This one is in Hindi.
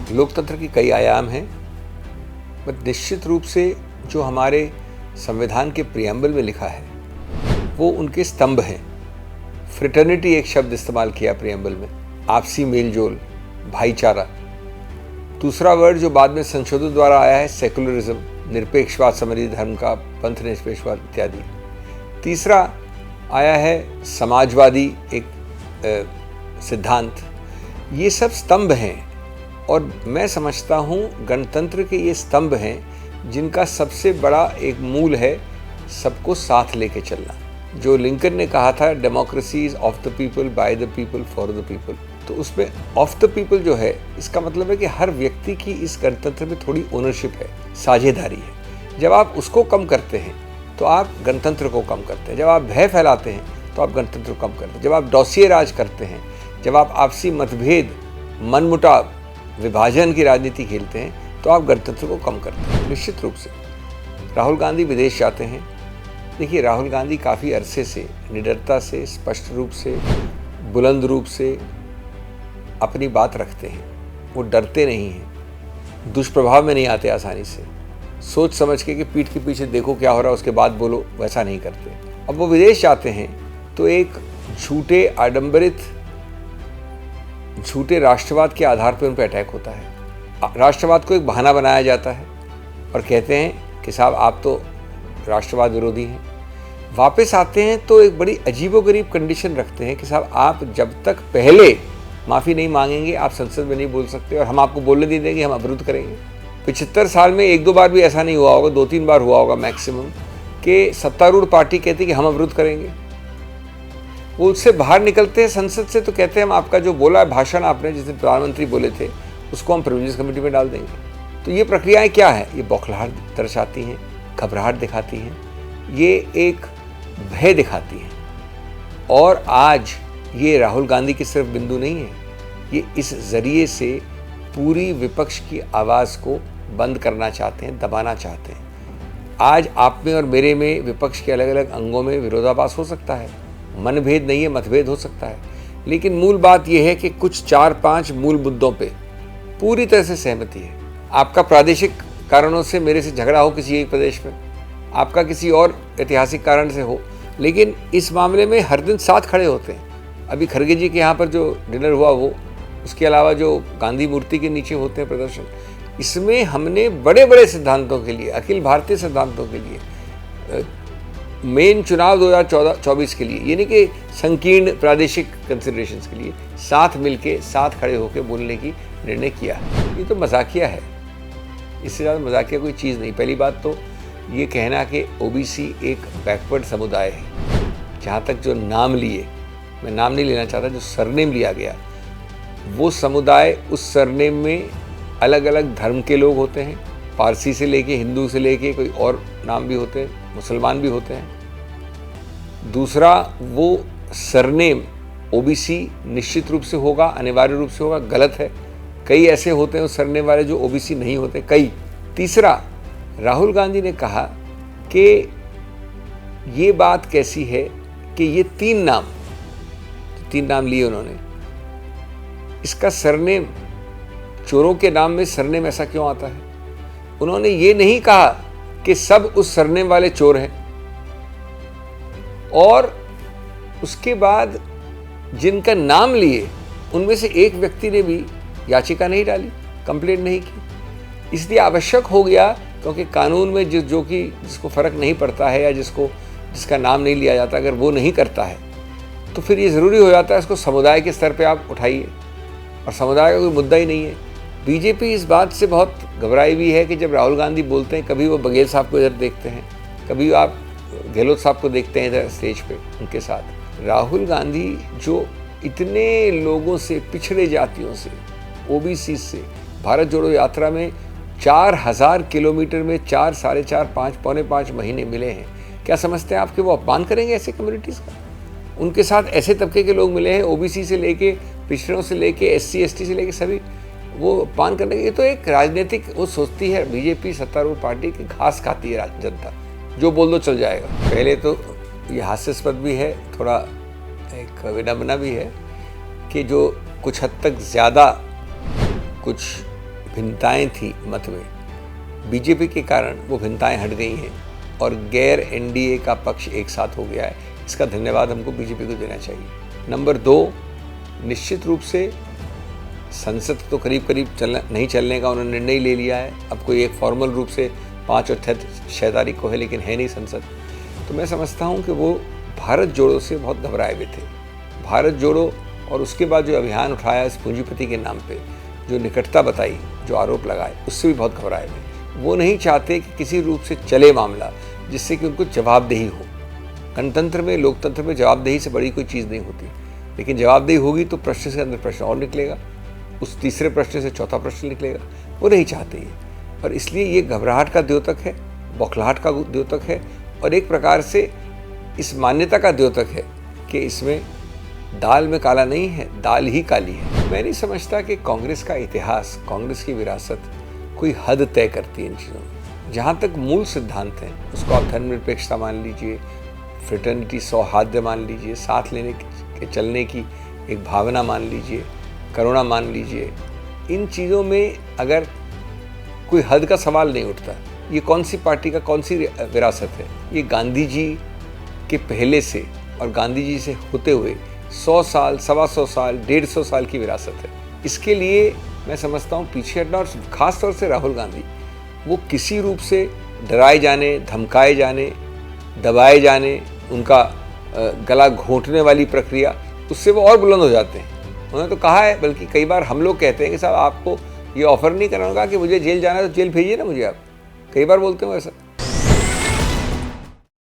लोकतंत्र की कई आयाम हैं, पर निश्चित रूप से जो हमारे संविधान के प्रियम्बल में लिखा है वो उनके स्तंभ हैं। फ्रेटर्निटी एक शब्द इस्तेमाल किया प्रियम्बल में, आपसी मेलजोल, भाईचारा। दूसरा वर्ड जो बाद में संशोधन द्वारा आया है सेकुलरिज्म, निरपेक्षवाद, समृद्धि धर्म का पंथ निरपेक्षवाद इत्यादि। तीसरा आया है समाजवादी एक सिद्धांत। ये सब स्तंभ हैं और मैं समझता हूँ गणतंत्र के ये स्तंभ हैं जिनका सबसे बड़ा एक मूल है सबको साथ लेके चलना। जो लिंकन ने कहा था democracy is of the people, by the people, for the people, तो उसमें ऑफ द पीपल जो है इसका मतलब है कि हर व्यक्ति की इस गणतंत्र में थोड़ी ओनरशिप है, साझेदारी है। जब आप उसको कम करते हैं तो आप गणतंत्र को कम करते हैं। जब आप भय फैलाते हैं तो आप गणतंत्र को कम करते हैं। जब आप डॉसिये राज करते हैं, जब आप आपसी मतभेद, मनमुटाव, विभाजन की राजनीति खेलते हैं तो आप गणतंत्र को कम करते हैं। निश्चित रूप से राहुल गांधी विदेश जाते हैं। देखिए, राहुल गांधी काफ़ी अरसे से निडरता से, स्पष्ट रूप से, बुलंद रूप से अपनी बात रखते हैं। वो डरते नहीं हैं, दुष्प्रभाव में नहीं आते आसानी से, सोच समझ के कि पीठ के पीछे देखो क्या हो रहा है उसके बाद बोलो, वैसा नहीं करते। अब वो विदेश जाते हैं तो एक झूठे आडंबरित झूठे राष्ट्रवाद के आधार पर उन पर अटैक होता है। राष्ट्रवाद को एक बहाना बनाया जाता है और कहते हैं कि साहब आप तो राष्ट्रवाद विरोधी हैं। वापस आते हैं तो एक बड़ी अजीबोगरीब कंडीशन रखते हैं कि साहब आप जब तक पहले माफ़ी नहीं मांगेंगे आप संसद में नहीं बोल सकते और हम आपको बोलने नहीं देंगे, हम अवरुद्ध करेंगे। 75 साल में एक दो बार भी ऐसा नहीं हुआ होगा, 2-3 बार हुआ होगा मैक्सिमम, कि सत्तारूढ़ पार्टी कहती है कि हम अवरुद्ध करेंगे। वो उससे बाहर निकलते हैं संसद से तो कहते हैं हम आपका जो बोला है भाषण आपने जिस दिन प्रधानमंत्री बोले थे उसको हम प्रिविलेज कमेटी में डाल देंगे। तो ये प्रक्रियाएं क्या है? ये बौखलाहट दर्शाती हैं, घबराहट दिखाती हैं, ये एक भय दिखाती हैं। और आज ये राहुल गांधी की सिर्फ बिंदु नहीं है, ये इस जरिए से पूरी विपक्ष की आवाज़ को बंद करना चाहते हैं, दबाना चाहते हैं। आज आप में और मेरे में, विपक्ष के अलग अलग अंगों में विरोधाभास हो सकता है, मनभेद नहीं है, मतभेद हो सकता है, लेकिन मूल बात यह है कि कुछ 4-5 मूल मुद्दों पे पूरी तरह से सहमति है। आपका प्रादेशिक कारणों से मेरे से झगड़ा हो किसी एक प्रदेश में, आपका किसी और ऐतिहासिक कारण से हो, लेकिन इस मामले में हर दिन साथ खड़े होते हैं। अभी खड़गे जी के यहाँ पर जो डिनर हुआ वो, उसके अलावा जो गांधी मूर्ति के नीचे होते हैं प्रदर्शन, इसमें हमने बड़े बड़े सिद्धांतों के लिए, अखिल भारतीय सिद्धांतों के लिए, मेन चुनाव 2024 के लिए, यानी कि संकीर्ण प्रादेशिक कंसिडरेशंस के लिए साथ मिलके, साथ खड़े होकर बोलने की निर्णय किया। ये तो मजाकिया है, इससे ज़्यादा मजाकिया कोई चीज़ नहीं। पहली बात तो ये कहना कि ओबीसी एक बैकवर्ड समुदाय है। जहाँ तक जो नाम लिए, मैं नाम नहीं लेना चाहता, जो सरनेम लिया गया, वो समुदाय, उस सरनेम में अलग अलग धर्म के लोग होते हैं, पारसी से लेके, हिंदू से लेके कोई और नाम भी होते हैं, मुसलमान भी होते हैं। दूसरा, वो सरनेम ओबीसी निश्चित रूप से होगा, अनिवार्य रूप से होगा, गलत है। कई ऐसे होते हैं उस सरनेम वाले जो ओबीसी नहीं होते, कई। तीसरा, राहुल गांधी ने कहा कि ये बात कैसी है कि ये 3 नाम लिए उन्होंने, इसका सरनेम, चोरों के नाम में सरनेम ऐसा क्यों आता है? उन्होंने ये नहीं कहा कि सब उस सरनेम वाले चोर हैं। और उसके बाद जिनका नाम लिए उनमें से एक व्यक्ति ने भी याचिका नहीं डाली, कंप्लेंट नहीं की। इसलिए आवश्यक हो गया, क्योंकि कानून में जिसको फ़र्क नहीं पड़ता है या जिसका नाम नहीं लिया जाता, अगर वो नहीं करता है तो फिर ये ज़रूरी हो जाता है इसको समुदाय के स्तर पे आप उठाइए, और समुदाय का कोई मुद्दा ही नहीं है। बीजेपी इस बात से बहुत घबराई हुई है कि जब राहुल गांधी बोलते हैं, कभी वो बघेल साहब को इधर देखते हैं, कभी आप गहलोत साहब को देखते हैं इधर स्टेज पे उनके साथ। राहुल गांधी जो इतने लोगों से, पिछड़े जातियों से, ओबीसी से भारत जोड़ो यात्रा में 4000 किलोमीटर में 4, 4.5, 5, पौने 5 महीने मिले हैं, क्या समझते हैं आप कि वो अपमान करेंगे ऐसे कम्युनिटीज़ का? उनके साथ ऐसे तबके के लोग मिले हैं, ओबीसी से लेके, पिछड़ों से लेके, SC ST से लेके सभी, वो अपमान करने के। ये तो एक राजनीतिक, वो सोचती है बीजेपी सत्तारूढ़ पार्टी की घास खाती है जनता, जो बोल दो चल जाएगा। पहले तो ये हास्यास्पद भी है, थोड़ा एक विडंबना भी है कि जो कुछ हद तक ज़्यादा कुछ भिन्नताएं थी मत में, बीजेपी के कारण वो भिन्नताएं हट गई हैं और गैर एनडीए का पक्ष एक साथ हो गया है। इसका धन्यवाद हमको बीजेपी को देना चाहिए। नंबर 2, निश्चित रूप से संसद तो करीब करीब नहीं चलने का उन्होंने निर्णय ले लिया है। अब कोई एक फॉर्मल रूप से 5 और 6 तारीख को है, लेकिन है नहीं संसद। तो मैं समझता हूँ कि वो भारत जोड़ो से बहुत घबराए हुए थे। भारत जोड़ो और उसके बाद जो अभियान उठाया इस पूंजीपति के नाम पे, जो निकटता बताई, जो आरोप लगाए, उससे भी बहुत घबराए हुए। वो नहीं चाहते कि किसी रूप से चले मामला जिससे कि उनको जवाबदेही हो। गणतंत्र में, लोकतंत्र में जवाबदेही से बड़ी कोई चीज़ नहीं होती, लेकिन जवाबदेही होगी तो प्रश्न से अंदर प्रश्न और निकलेगा, उस तीसरे प्रश्न से चौथा प्रश्न निकलेगा। वो नहीं चाहते ये, और इसलिए ये घबराहट का द्योतक है, बौखलाहट का द्योतक है, और एक प्रकार से इस मान्यता का द्योतक है कि इसमें दाल में काला नहीं है, दाल ही काली है। मैं नहीं समझता कि कांग्रेस का इतिहास, कांग्रेस की विरासत कोई हद तय करती है इन चीज़ों में। जहाँ तक मूल सिद्धांत हैं उसको आप धर्मनिरपेक्षता मान लीजिए, फ्रेटर्निटी, सौहार्द मान लीजिए, साथ लेने के चलने की एक भावना मान लीजिए, करुणा मान लीजिए, इन चीज़ों में अगर कोई हद का सवाल नहीं उठता। ये कौन सी पार्टी का कौन सी विरासत है? ये गांधी जी के पहले से और गांधी जी से होते हुए 100 साल, 125 साल, 150 साल की विरासत है। इसके लिए मैं समझता हूँ पीछे हटना, और ख़ास तौर से राहुल गांधी, वो किसी रूप से डराए जाने, धमकाए जाने, दबाए जाने, उनका गला घोंटने वाली प्रक्रिया, उससे वो और बुलंद हो जाते हैं। उन्होंने तो कहा है, बल्कि कई बार हम लोग कहते हैं कि साहब आपको ये ऑफ़र नहीं करना होगा कि मुझे जेल जाना है तो जेल भेजिए ना मुझे आप, कई बार बोलते हो ऐसा।